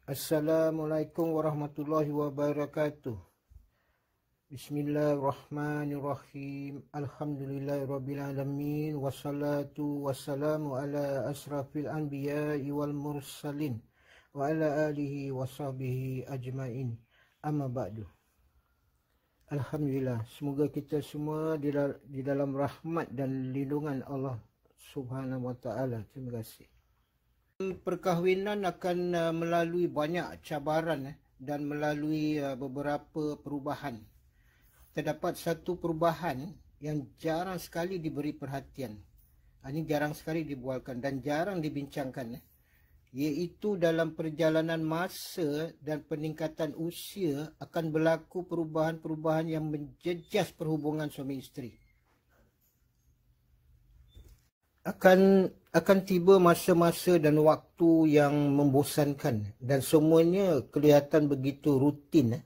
Assalamualaikum warahmatullahi wabarakatuh. Bismillahirrahmanirrahim. Alhamdulillahirrabbilalamin. Wassalatu wassalamu ala asrafil anbiya'i wal mursalin wa ala alihi wa sahbihi ajma'in. Amma ba'du. Alhamdulillah, semoga kita semua di dalam rahmat dan lindungan Allah Subhanahu wa ta'ala. Terima kasih. Perkahwinan akan melalui banyak cabaran dan melalui beberapa perubahan. Terdapat satu perubahan yang jarang sekali diberi perhatian. Ini jarang sekali dibualkan dan jarang dibincangkan, iaitu dalam perjalanan masa dan peningkatan usia akan berlaku perubahan-perubahan yang menjejas perhubungan suami isteri. Akan tiba masa-masa dan waktu yang membosankan dan semuanya kelihatan begitu rutin.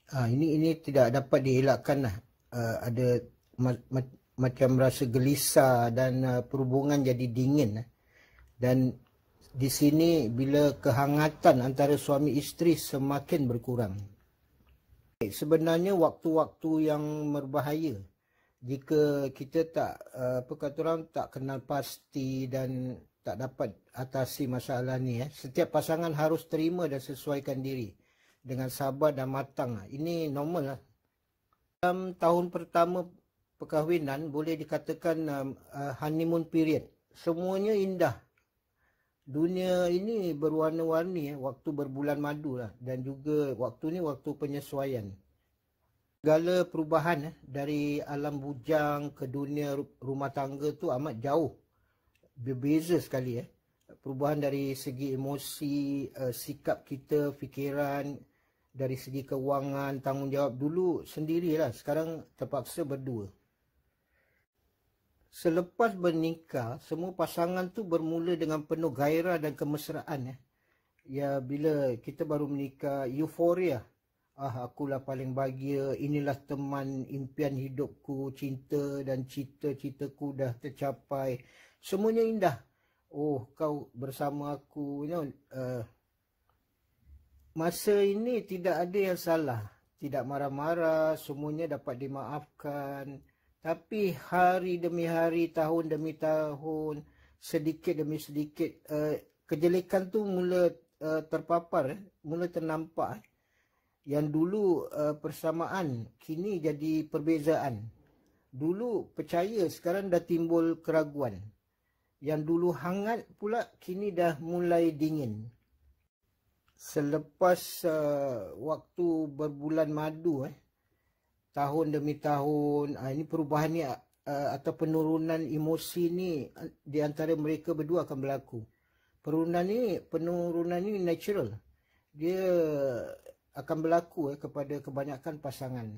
Ini tidak dapat dielakkan. Ada macam rasa gelisah dan perhubungan jadi dingin. Dan di sini bila kehangatan antara suami isteri semakin berkurang. Sebenarnya waktu-waktu yang berbahaya jika kita tak kenal pasti dan tak dapat atasi masalah ni. Setiap pasangan harus terima dan sesuaikan diri dengan sabar dan matang. Ini normal. Dalam tahun pertama perkahwinan boleh dikatakan honeymoon period. Semuanya indah. Dunia ini berwarna-warni, waktu berbulan madu lah. Dan juga waktu ni waktu penyesuaian. Segala perubahan dari alam bujang ke dunia rumah tangga tu amat jauh. Berbeza sekali. Perubahan dari segi emosi, sikap kita, fikiran, dari segi kewangan, tanggungjawab. Dulu sendirilah, sekarang terpaksa berdua. Selepas bernikah, semua pasangan tu bermula dengan penuh gairah dan kemesraan. Ya, bila kita baru menikah, euforia. Akulah paling bahagia, inilah teman impian hidupku, cinta dan cita-citaku dah tercapai. Semuanya indah. Oh, kau bersama aku. Masa ini tidak ada yang salah. Tidak marah-marah, semuanya dapat dimaafkan. Tapi hari demi hari, tahun demi tahun, sedikit demi sedikit, kejelekan tu mula terpapar, mula ternampak. Yang dulu persamaan, kini jadi perbezaan. Dulu percaya, sekarang dah timbul keraguan. Yang dulu hangat pula, kini dah mulai dingin. Selepas waktu berbulan madu, tahun demi tahun, ini perubahan ni atau penurunan emosi ni di antara mereka berdua akan berlaku. Penurunan ni natural. Dia akan berlaku kepada kebanyakan pasangan.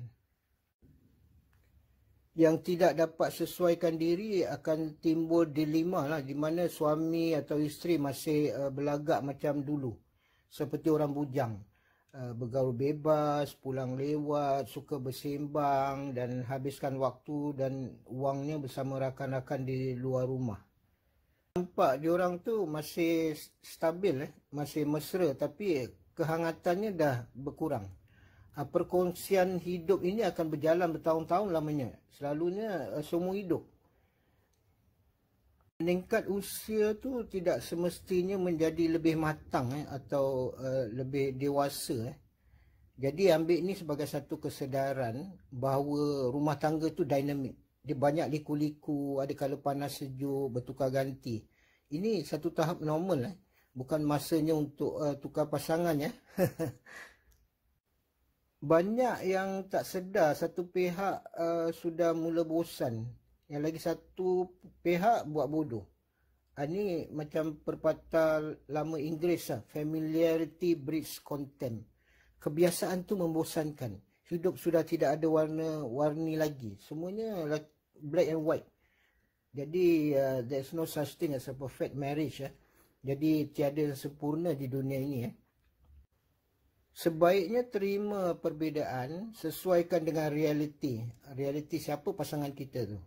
Yang tidak dapat sesuaikan diri akan timbul dilema lah, di mana suami atau isteri masih berlagak macam dulu. Seperti orang bujang. Bergaul bebas, pulang lewat, suka bersembang dan habiskan waktu dan wangnya bersama rakan-rakan di luar rumah. Nampak diorang tu masih stabil, masih mesra, tapi kehangatannya dah berkurang. Perkongsian hidup ini akan berjalan bertahun-tahun lamanya. Selalunya seumur hidup. Meningkat usia tu tidak semestinya menjadi lebih matang atau lebih dewasa. Jadi ambil ni sebagai satu kesedaran bahawa rumah tangga tu dinamik. Dia banyak liku-liku, ada kala panas sejuk, bertukar ganti. Ini satu tahap normal. Bukan masanya untuk tukar pasangan. Banyak yang tak sedar satu pihak sudah mula bosan. Yang lagi satu pihak buat bodoh. Ini macam perpatah lama Inggeris lah. Familiarity breeds contempt. Kebiasaan tu membosankan. Hidup sudah tidak ada warna-warni lagi. Semuanya black and white. Jadi there's no such thing as a perfect marriage. Jadi tiada yang sempurna di dunia ini. Sebaiknya terima perbezaan, sesuaikan dengan realiti. Realiti siapa pasangan kita tu.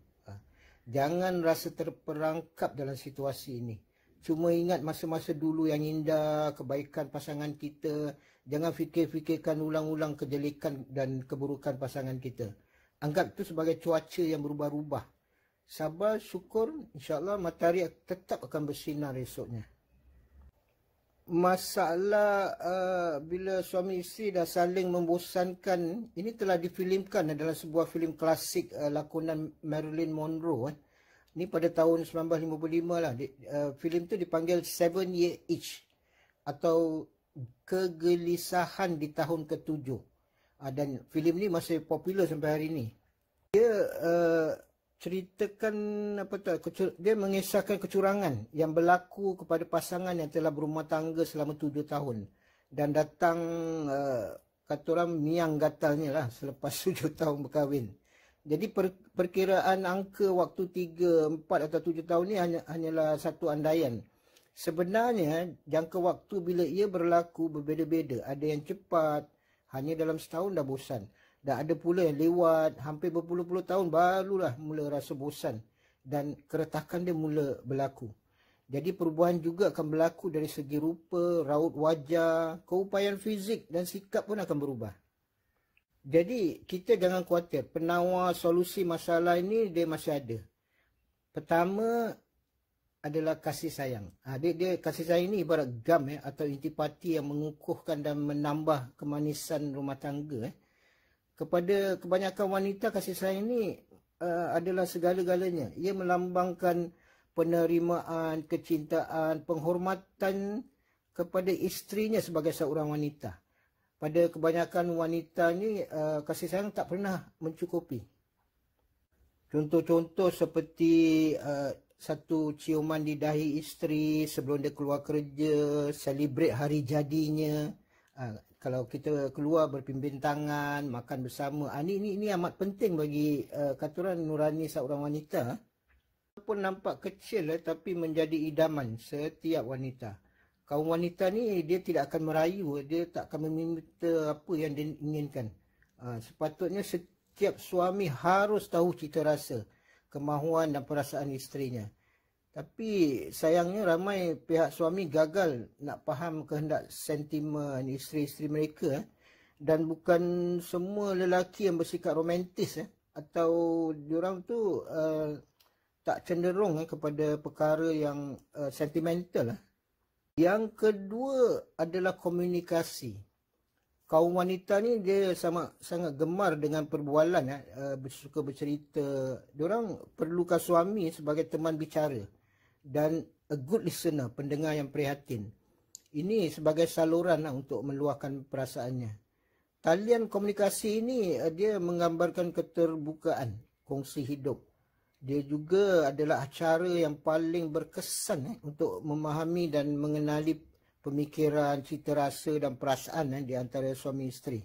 Jangan rasa terperangkap dalam situasi ini. Cuma ingat masa-masa dulu yang indah, kebaikan pasangan kita. Jangan fikir-fikirkan ulang-ulang kejelekan dan keburukan pasangan kita. Anggap itu sebagai cuaca yang berubah-ubah. Sabar, syukur, insyaAllah matahari tetap akan bersinar esoknya. Masalah bila suami isteri dah saling membosankan, ini telah difilimkan dalam sebuah filem klasik lakonan Marilyn Monroe. Ini pada tahun 1955 lah. Filem tu dipanggil 7 Year Itch atau Kegelisahan di Tahun ke-7. Dan filem ni masih popular sampai hari ini. Dia ceritakan dia mengisahkan kecurangan yang berlaku kepada pasangan yang telah berumah tangga selama 7 tahun dan datang kata orang miang gatalnya lah selepas 7 tahun berkahwin. Jadi perkiraan angka waktu 3, 4 atau 7 tahun ni hanyalah satu andaian. Sebenarnya jangka waktu bila ia berlaku berbeza-beza. Ada yang cepat, hanya dalam setahun dah bosan. Dan ada pula yang lewat hampir berpuluh-puluh tahun barulah mula rasa bosan. Dan keretakan dia mula berlaku. Jadi perubahan juga akan berlaku dari segi rupa, raut wajah, keupayaan fizik dan sikap pun akan berubah. Jadi kita jangan khawatir. Penawar solusi masalah ini dia masih ada. Pertama adalah kasih sayang. Dia kasih sayang ini ibarat gam atau intipati yang mengukuhkan dan menambah kemanisan rumah tangga. Kepada kebanyakan wanita, kasih sayang ini adalah segala-galanya. Ia melambangkan penerimaan, kecintaan, penghormatan kepada isterinya sebagai seorang wanita. Pada kebanyakan wanita ni, kasih sayang tak pernah mencukupi. Contoh-contoh seperti satu ciuman di dahi isteri sebelum dia keluar kerja, celebrate hari jadinya. Kalau kita keluar berpimpin tangan, makan bersama. Ini amat penting bagi kata orang nurani seorang wanita. Walaupun nampak kecil tapi menjadi idaman setiap wanita. Kaum wanita ni dia tidak akan merayu, dia tak akan meminta apa yang dia inginkan. Sepatutnya setiap suami harus tahu cita rasa, kemahuan dan perasaan isterinya. Tapi sayangnya ramai pihak suami gagal nak faham kehendak sentimen isteri-isteri mereka. Dan bukan semua lelaki yang bersikap romantis atau diorang tu tak cenderung kepada perkara yang sentimental. Yang kedua adalah komunikasi. Kaum wanita ni dia sangat gemar dengan perbualan, suka bercerita. Diorang perlukan suami sebagai teman bicara dan a good listener, pendengar yang prihatin. Ini sebagai saluran untuk meluahkan perasaannya. Talian komunikasi ini dia menggambarkan keterbukaan, kongsi hidup. Dia juga adalah acara yang paling berkesan untuk memahami dan mengenali pemikiran, cita rasa dan perasaan di antara suami isteri.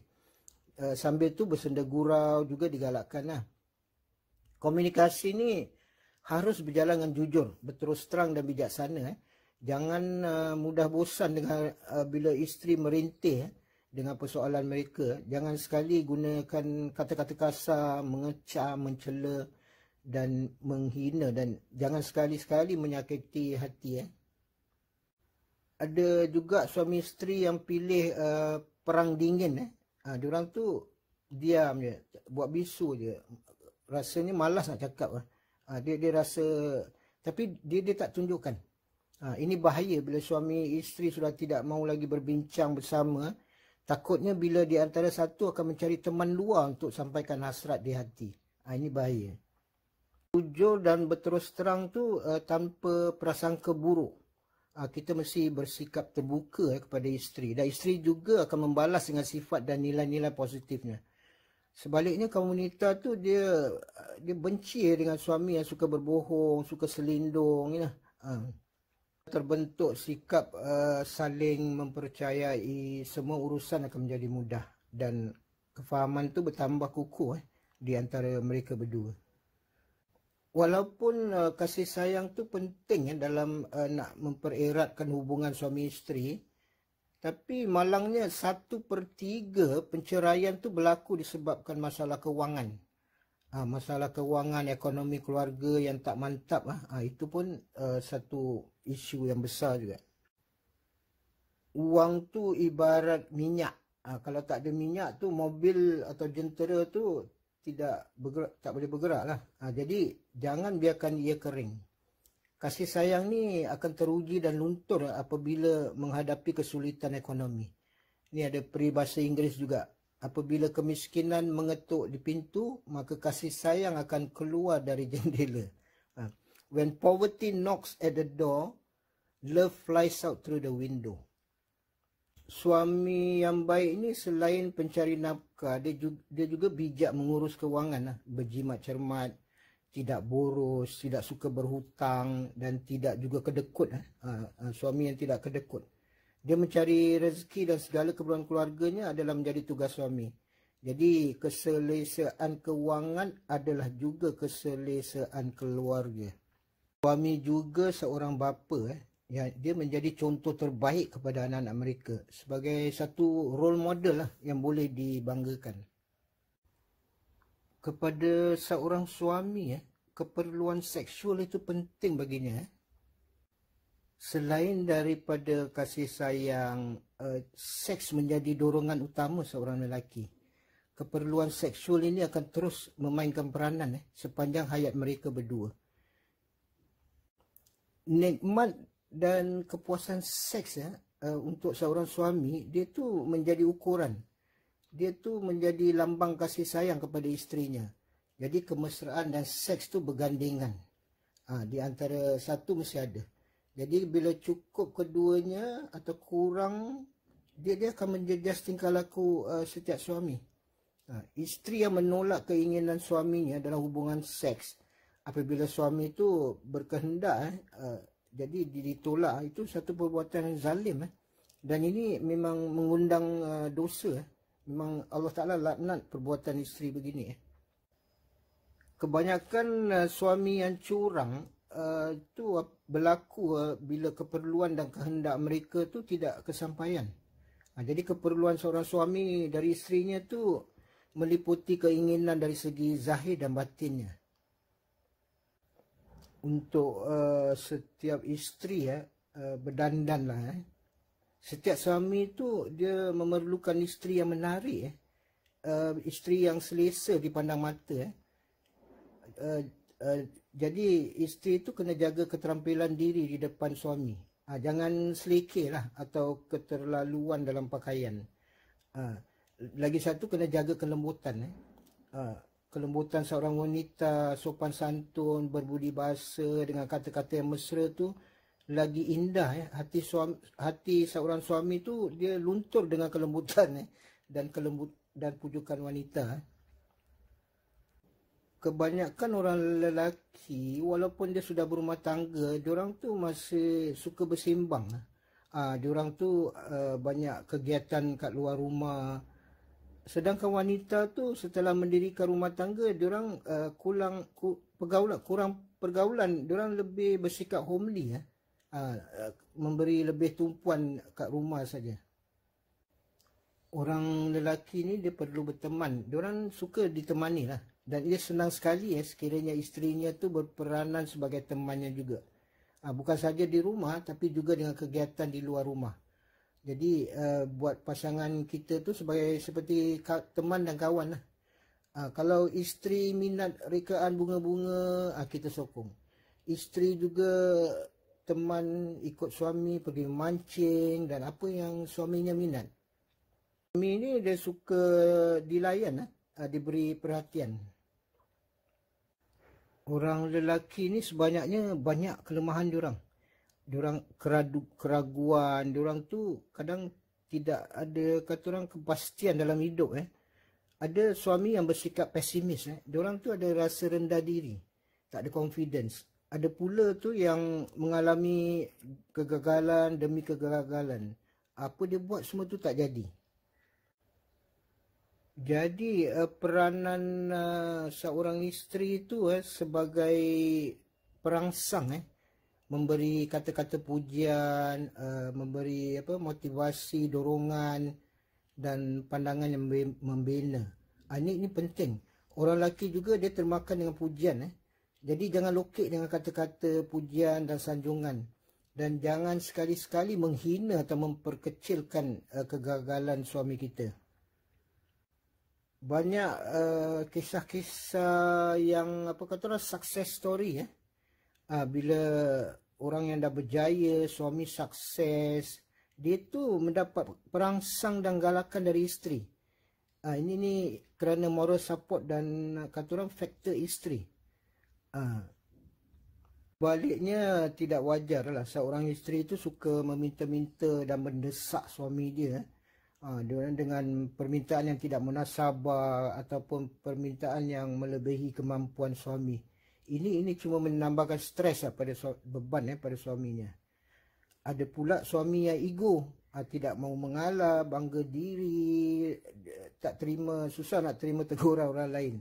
Sambil tu bersenda gurau juga digalakkan. Komunikasi ni harus berjalan dengan jujur, berterus terang dan bijaksana. Jangan mudah bosan dengan bila isteri merintih dengan persoalan mereka. Jangan sekali gunakan kata-kata kasar, mengecam, mencela dan menghina, dan jangan sekali-sekali menyakiti hati. Ada juga suami isteri yang pilih perang dingin. Diorang tu diam je, buat bisu je. Rasanya malas nak cakap. Dia rasa, tapi dia tak tunjukkan. Ini bahaya bila suami isteri sudah tidak mahu lagi berbincang bersama. Takutnya bila di antara satu akan mencari teman luar untuk sampaikan hasrat di hati. Ini bahaya. Jujur dan berterus terang tu tanpa prasangka buruk. Kita mesti bersikap terbuka kepada isteri. Dan isteri juga akan membalas dengan sifat dan nilai-nilai positifnya. Sebaliknya kaum wanita tu dia benci dengan suami yang suka berbohong, suka selindung. Terbentuk sikap saling mempercayai, semua urusan akan menjadi mudah. Dan kefahaman tu bertambah kukuh di antara mereka berdua. Walaupun kasih sayang tu penting dalam nak mempereratkan hubungan suami isteri, tapi malangnya 1/3 penceraian tu berlaku disebabkan masalah kewangan. Masalah kewangan, ekonomi keluarga yang tak mantap. Itu pun satu isu yang besar juga. Wang tu ibarat minyak. Kalau tak ada minyak tu, mobil atau jentera tu tidak bergerak, tak boleh bergerak lah. Jadi jangan biarkan ia kering. Kasih sayang ni akan teruji dan luntur apabila menghadapi kesulitan ekonomi. Ni ada peribahasa Inggeris juga. Apabila kemiskinan mengetuk di pintu, maka kasih sayang akan keluar dari jendela. When poverty knocks at the door, love flies out through the window. Suami yang baik ni selain pencari nafkah, dia juga bijak mengurus kewangan. Berjimat cermat, tidak boros, tidak suka berhutang dan tidak juga kedekut. Suami yang tidak kedekut. Dia mencari rezeki dan segala keperluan keluarganya adalah menjadi tugas suami. Jadi keselesaan kewangan adalah juga keselesaan keluarga. Suami juga seorang bapa. Dia menjadi contoh terbaik kepada anak-anak mereka sebagai satu role model yang boleh dibanggakan. Kepada seorang suami, keperluan seksual itu penting baginya. Selain daripada kasih sayang, seks menjadi dorongan utama seorang lelaki. Keperluan seksual ini akan terus memainkan peranan sepanjang hayat mereka berdua. Nikmat dan kepuasan seks untuk seorang suami, dia tu menjadi ukuran. Dia tu menjadi lambang kasih sayang kepada isterinya. Jadi kemesraan dan seks tu bergandengan. Di antara satu mesti ada. Jadi bila cukup keduanya atau kurang, dia akan menjejas tingkah laku setiap suami. Isteri yang menolak keinginan suaminya dalam hubungan seks, apabila suami tu berkehendak, jadi ditolak, itu satu perbuatan yang zalim. Dan ini memang mengundang dosa. Memang Allah Ta'ala laknat perbuatan isteri begini. Kebanyakan suami yang curang itu berlaku bila keperluan dan kehendak mereka tu tidak kesampaian. Jadi keperluan seorang suami dari isterinya tu meliputi keinginan dari segi zahir dan batinnya. Untuk setiap isteri berdandanlah. Setiap suami tu dia memerlukan isteri yang menarik, isteri yang selesa dipandang mata. Jadi isteri tu kena jaga keterampilan diri di depan suami. Jangan selekeh lah atau keterlaluan dalam pakaian. Lagi satu, kena jaga kelembutan. Kelembutan seorang wanita, sopan santun, berbudi bahasa dengan kata-kata yang mesra tu lagi indah. Hati seorang suami tu dia luntur dengan kelembutan dan pujukan wanita. Kebanyakan orang lelaki, walaupun dia sudah berumah tangga, diorang tu masih suka bersembang. Diorang tu banyak kegiatan kat luar rumah. Sedangkan wanita tu setelah mendirikan rumah tangga, diorang kurang pergaulan, diorang lebih bersikap homely, memberi lebih tumpuan kat rumah saja. Orang lelaki ni dia perlu berteman, diorang suka ditemani lah, dan dia senang sekali sekiranya isterinya tu berperanan sebagai temannya juga. Bukan saja di rumah tapi juga dengan kegiatan di luar rumah. Jadi buat pasangan kita tu seperti teman dan kawan lah. Kalau isteri minat rekaan bunga-bunga, kita sokong. Isteri juga teman ikut suami pergi mancing dan apa yang suaminya minat. Suami ni dia suka dilayan, diberi perhatian. Orang lelaki ni sebanyaknya banyak kelemahan diorang. Diorang keraguan, diorang tu kadang tidak ada kata orang kepastian dalam hidup. Ada suami yang bersikap pesimis. Diorang tu ada rasa rendah diri, tak ada confidence. Ada pula tu yang mengalami kegagalan demi kegagalan. Apa dia buat semua tu tak jadi. Jadi peranan seorang isteri itu sebagai perangsang, memberi kata-kata pujian, memberi motivasi, dorongan dan pandangan yang membina. Ini penting. Orang lelaki juga dia termakan dengan pujian. Jadi jangan lokek dengan kata-kata pujian dan sanjungan. Dan jangan sekali-sekali menghina atau memperkecilkan kegagalan suami kita. Banyak kisah-kisah yang success story bila orang yang dah berjaya, suami sukses, dia tu mendapat perangsang dan galakan dari isteri. Ini ni kerana moral support dan kata orang faktor isteri. Baliknya tidak wajar lah seorang isteri itu suka meminta-minta dan mendesak suami dia. Dengan permintaan yang tidak munasabah ataupun permintaan yang melebihi kemampuan suami. Ini cuma menambahkan stres pada beban pada suaminya. Ada pula suami yang ego, tidak mau mengalah, bangga diri, tak terima, susah nak terima teguran orang lain.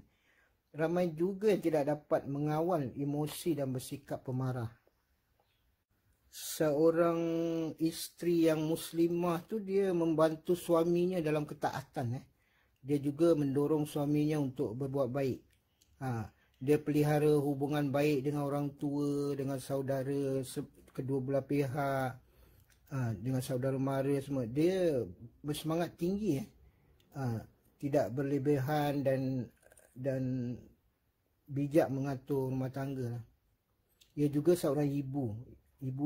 Ramai juga yang tidak dapat mengawal emosi dan bersikap pemarah. Seorang isteri yang muslimah tu dia membantu suaminya dalam ketaatan. Dia juga mendorong suaminya untuk berbuat baik. Dia pelihara hubungan baik dengan orang tua, dengan saudara kedua belah pihak, dengan saudara mara semua. Dia bersemangat tinggi, tidak berlebihan dan bijak mengatur rumah tangga. Ia juga seorang ibu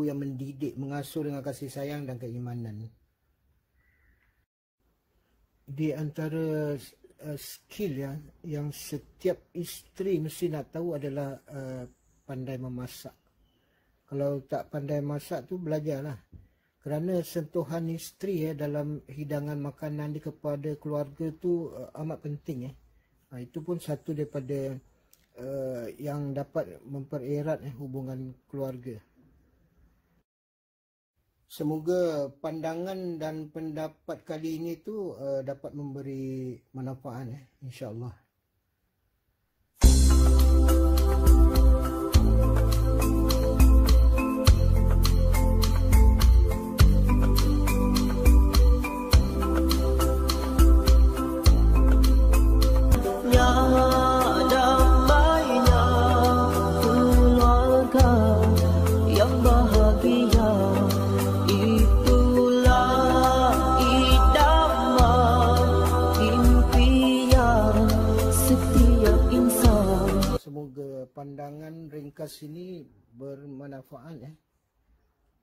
yang mendidik, mengasuh dengan kasih sayang dan keimanan. Di antara skill yang setiap isteri mesti nak tahu adalah pandai memasak. Kalau tak pandai masak tu belajarlah. Kerana sentuhan isteri dalam hidangan makanan kepada keluarga tu amat penting. Itu pun satu daripada yang dapat mempererat hubungan keluarga. Semoga pandangan dan pendapat kali ini tu dapat memberi manfaat, insya-Allah. Semoga pandangan ringkas ini bermanfaat.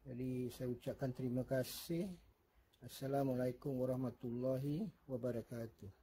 Jadi saya ucapkan terima kasih. Assalamualaikum warahmatullahi wabarakatuh.